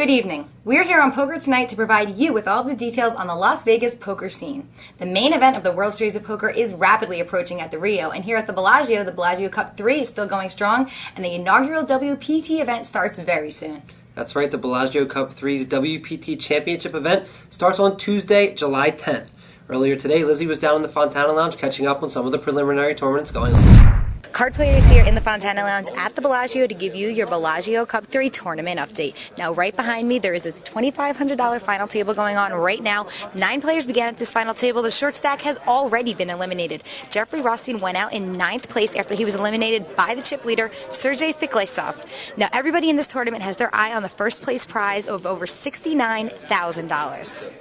Good evening. We're here on Poker Tonight to provide you with all the details on the Las Vegas poker scene. The main event of the World Series of Poker is rapidly approaching at the Rio, and here at the Bellagio Cup 3 is still going strong, and the inaugural WPT event starts very soon. That's right, the Bellagio Cup 3's WPT Championship event starts on Tuesday, July 10th. Earlier today, Lizzie was down in the Fontana Lounge catching up on some of the preliminary tournaments going on. Card players here in the Fontana Lounge at the Bellagio to give you your Bellagio Cup 3 tournament update. Now, right behind me, there is a $2,500 final table going on right now. 9 players began at this final table. The short stack has already been eliminated. Jeffrey Rothstein went out in 9th place after he was eliminated by the chip leader, Sergey Fiklesov. Now, everybody in this tournament has their eye on the first place prize of over $69,000.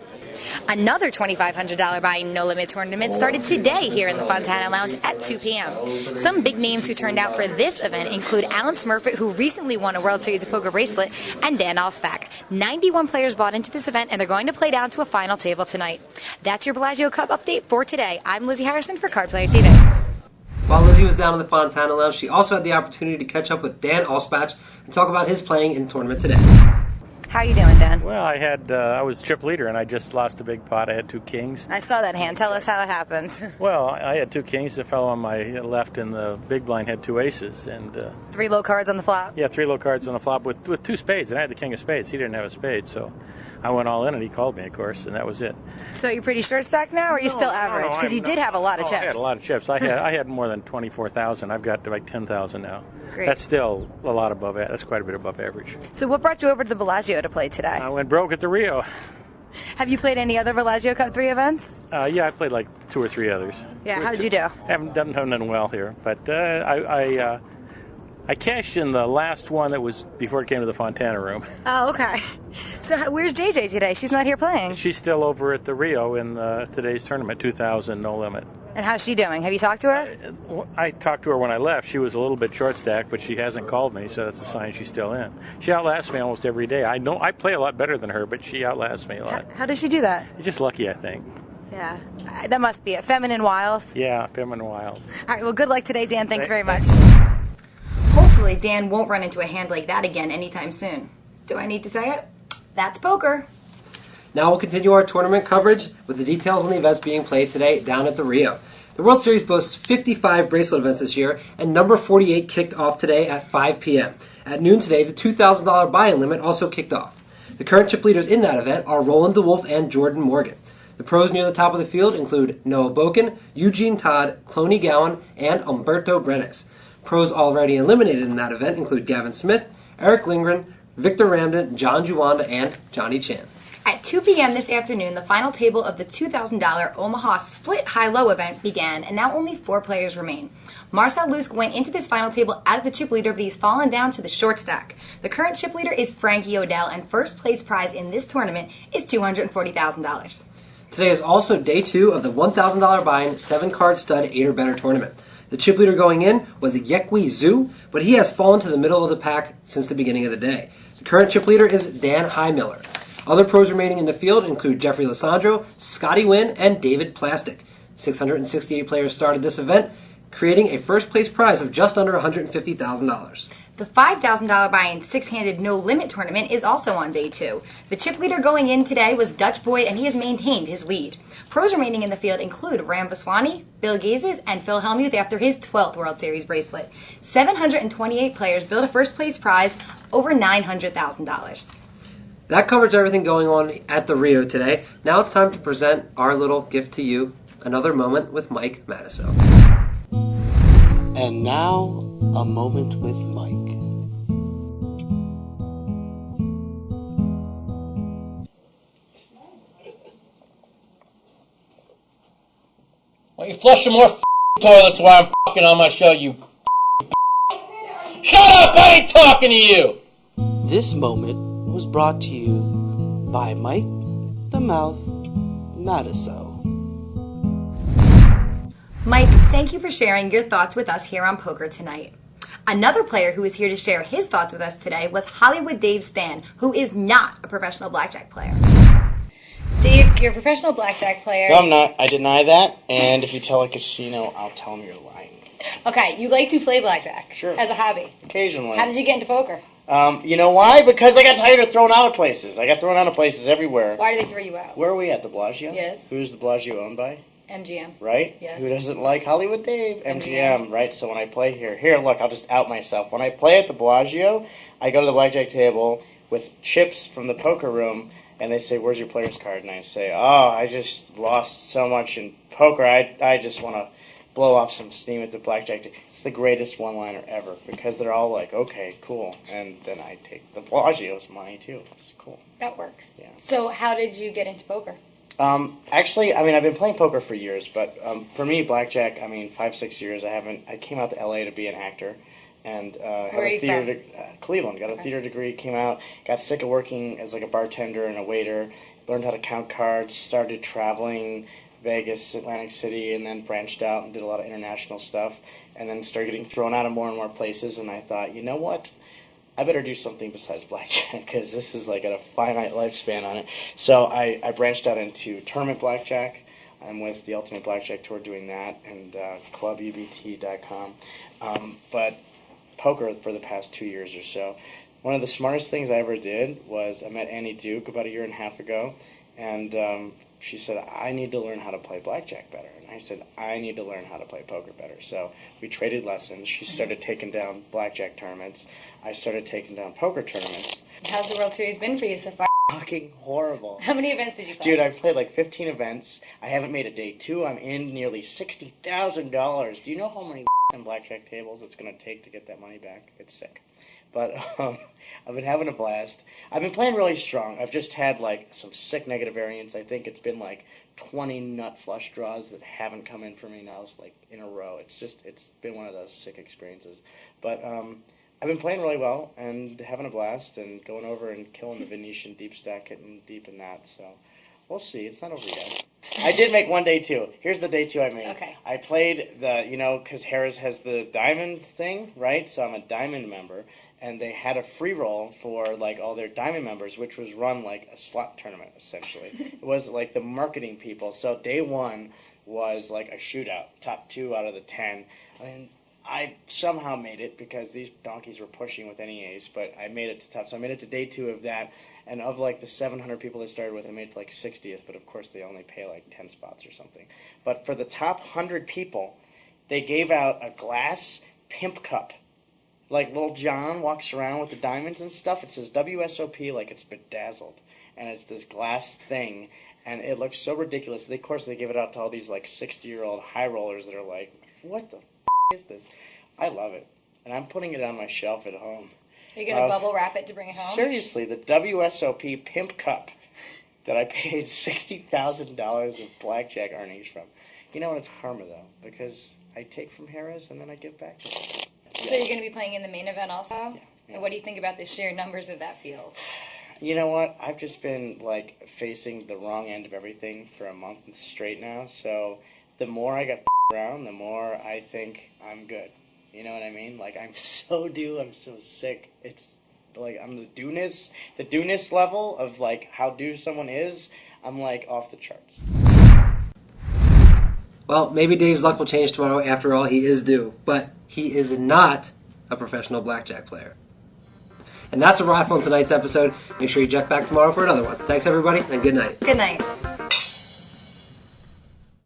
Another $2,500 buying no limit tournament started today here in the Fontana Lounge at 2 p.m. Some big names who turned out for this event include Alan Smurfett, who recently won a World Series of Poker bracelet, and Dan Alspach. 91 players bought into this event, and they're going to play down to a final table tonight. That's your Bellagio Cup update for today. I'm Lizzie Harrison for Card Player TV. While Lizzie was down in the Fontana Lounge, she also had the opportunity to catch up with Dan Alspatch and talk about his playing in the tournament today. How you doing, Dan? Well, I was chip leader, and I just lost a big pot. I had 2 kings. I saw that hand. Tell us how it happened. Well, I had 2 kings. The fellow on my left in the big blind had 2 aces. And 3 low cards on the flop? Yeah, 3 low cards on the flop with 2 spades, and I had the king of spades. He didn't have a spade, so I went all in, and he called me, of course, and that was it. So you're pretty short stack now, or are you still average? Because you did have a lot of chips. I had a lot of chips. I had more than 24,000. I've got like 10,000 now. Great. That's still a lot above. That's quite a bit above average. So what brought you over to the Bellagio to play today? I went broke at the Rio. Have you played any other Bellagio Cup 3 events? Yeah, I played like 2 or 3 others. Yeah, how'd you do? Haven't done well here, but I cashed in the last one that was before it came to the Fontana room. Oh, okay. So where's JJ today? She's not here playing. She's still over at the Rio in today's tournament, 2,000 no limit. And how's she doing? Have you talked to her? I talked to her when I left. She was a little bit short stacked, but she hasn't called me, so that's a sign she's still in. She outlasts me almost every day. I know I play a lot better than her, but she outlasts me a lot. How does she do that? She's just lucky, I think. Yeah, that must be it. Feminine wiles. Yeah, feminine wiles. All right, well, good luck today, Dan. Thanks very much. Hopefully Dan won't run into a hand like that again anytime soon. Do I need to say it? That's poker. Now we'll continue our tournament coverage with the details on the events being played today down at the Rio. The World Series boasts 55 bracelet events this year, and number 48 kicked off today at 5 p.m. At noon today, the $2,000 buy-in limit also kicked off. The current chip leaders in that event are Roland DeWolf and Jordan Morgan. The pros near the top of the field include Noah Boken, Eugene Todd, Cloney Gowan, and Umberto Brenes. Pros already eliminated in that event include Gavin Smith, Eric Lindgren, Victor Ramden, John Juanda, and Johnny Chan. At 2 p.m. this afternoon, the final table of the $2,000 Omaha Split High-Low event began, and now only 4 players remain. Marcel Lusk went into this final table as the chip leader, but he's fallen down to the short stack. The current chip leader is Frankie Odell, and first place prize in this tournament is $240,000. Today is also day 2 of the $1,000 buy-in 7-card stud 8 or better tournament. The chip leader going in was Yekwi Zhu, but he has fallen to the middle of the pack since the beginning of the day. The current chip leader is Dan Highmiller. Other pros remaining in the field include Jeffrey Lissandro, Scotty Wynn, and David Plastic. 668 players started this event, creating a first-place prize of just under $150,000. The $5,000 buy-in 6-handed no-limit tournament is also on day 2. The chip leader going in today was Dutch Boyd, and he has maintained his lead. Pros remaining in the field include Ram Vaswani, Bill Gazes, and Phil Hellmuth after his 12th World Series bracelet. 728 players built a first-place prize over $900,000. That covers everything going on at the Rio today. Now it's time to present our little gift to you, another moment with Mike Matusow. And now, a moment with Mike. Why don't you flush some more toilets while I'm on my show, you Shut up! I ain't talking to you! This moment was brought to you by Mike the Mouth Matusow. Mike, thank you for sharing your thoughts with us here on Poker Tonight. Another player who is here to share his thoughts with us today was Hollywood Dave Stann, who is not a professional blackjack player. Dave, you're a professional blackjack player. No, I'm not. I deny that. And if you tell a casino, I'll tell them you're lying. Okay, you like to play blackjack. Sure. As a hobby. Occasionally. How did you get into poker? You know why? Because I got tired of throwing out of places. I got thrown out of places everywhere. Why do they throw you out? Where are we at, the Bellagio? Yes. Who's the Bellagio owned by? MGM. Right? Yes. Who doesn't like Hollywood Dave? MGM. Right? So when I play here, look, I'll just out myself. When I play at the Bellagio, I go to the blackjack table with chips from the poker room, and they say, "Where's your player's card?" And I say, "Oh, I just lost so much in poker. I just want to blow off some steam at the blackjack table." It's the greatest one-liner ever, because they're all like, "Okay, cool." And then I take the Bellagio's money, too. It's cool. That works. Yeah. So how did you get into poker? Actually, I mean, I've been playing poker for years, but for me, blackjack, I mean, 5-6 years. I came out to LA to be an actor, and had Where are a you theater from? Cleveland. Got a theater degree. Came out, got sick of working as like a bartender and a waiter. Learned how to count cards. Started traveling Vegas, Atlantic City, and then branched out and did a lot of international stuff. And then started getting thrown out of more and more places. And I thought, you know what? I better do something besides blackjack, because this is like a finite lifespan on it. So I branched out into tournament blackjack. I'm with the Ultimate Blackjack Tour doing that, and clububt.com. But poker for the past 2 years or so. One of the smartest things I ever did was I met Annie Duke about 1.5 years ago, and she said, "I need to learn how to play blackjack better." And I said, "I need to learn how to play poker better." So we traded lessons. She started taking down blackjack tournaments. I started taking down poker tournaments. How's the World Series been for you so far? Fucking horrible. How many events did you play? Dude, I've played like 15 events. I haven't made a day 2. I'm in nearly $60,000. Do you know how many blackjack tables it's going to take to get that money back? It's sick. But I've been having a blast. I've been playing really strong. I've just had like some sick negative variants. I think it's been like 20 nut flush draws that haven't come in for me now, like in a row. It's been one of those sick experiences. But I've been playing really well and having a blast and going over and killing the Venetian deep stack, hitting deep in that. So we'll see. It's not over yet. I did make one day 2. Here's the day 2 I made. Okay. I played because Harris has the diamond thing, right? So I'm a diamond member. And they had a free roll for like all their diamond members, which was run like a slot tournament essentially. It was like the marketing people. So day 1 was like a shootout, top 2 out of the 10, and I somehow made it because these donkeys were pushing with any ace, but I made it to top. So I made it to day 2 of that, and of like the 700 people they started with, I made it to like 60th. But of course they only pay like 10 spots or something. But for the top 100 people, they gave out a glass pimp cup. Like Little John walks around with the diamonds and stuff. It says WSOP like it's bedazzled. And it's this glass thing. And it looks so ridiculous. Of course, they give it out to all these like 60-year-old high rollers that are like, what the is this? I love it. And I'm putting it on my shelf at home. Are you going to bubble wrap it to bring it home? Seriously, the WSOP Pimp Cup that I paid $60,000 of blackjack earnings from. You know what? It's karma, though, because I take from Harris and then I give back to him. So you're going to be playing in the main event also? Yeah. And what do you think about the sheer numbers of that field? You know what? I've just been like facing the wrong end of everything for a month straight now. So the more I got around, the more I think I'm good. You know what I mean? Like I'm so due. I'm so sick. It's like I'm the due-ness level of like how due someone is. I'm like off the charts. Well, maybe Dave's luck will change tomorrow. After all, he is due. But he is not a professional blackjack player. And that's a wrap on tonight's episode. Make sure you check back tomorrow for another one. Thanks, everybody, and good night. Good night.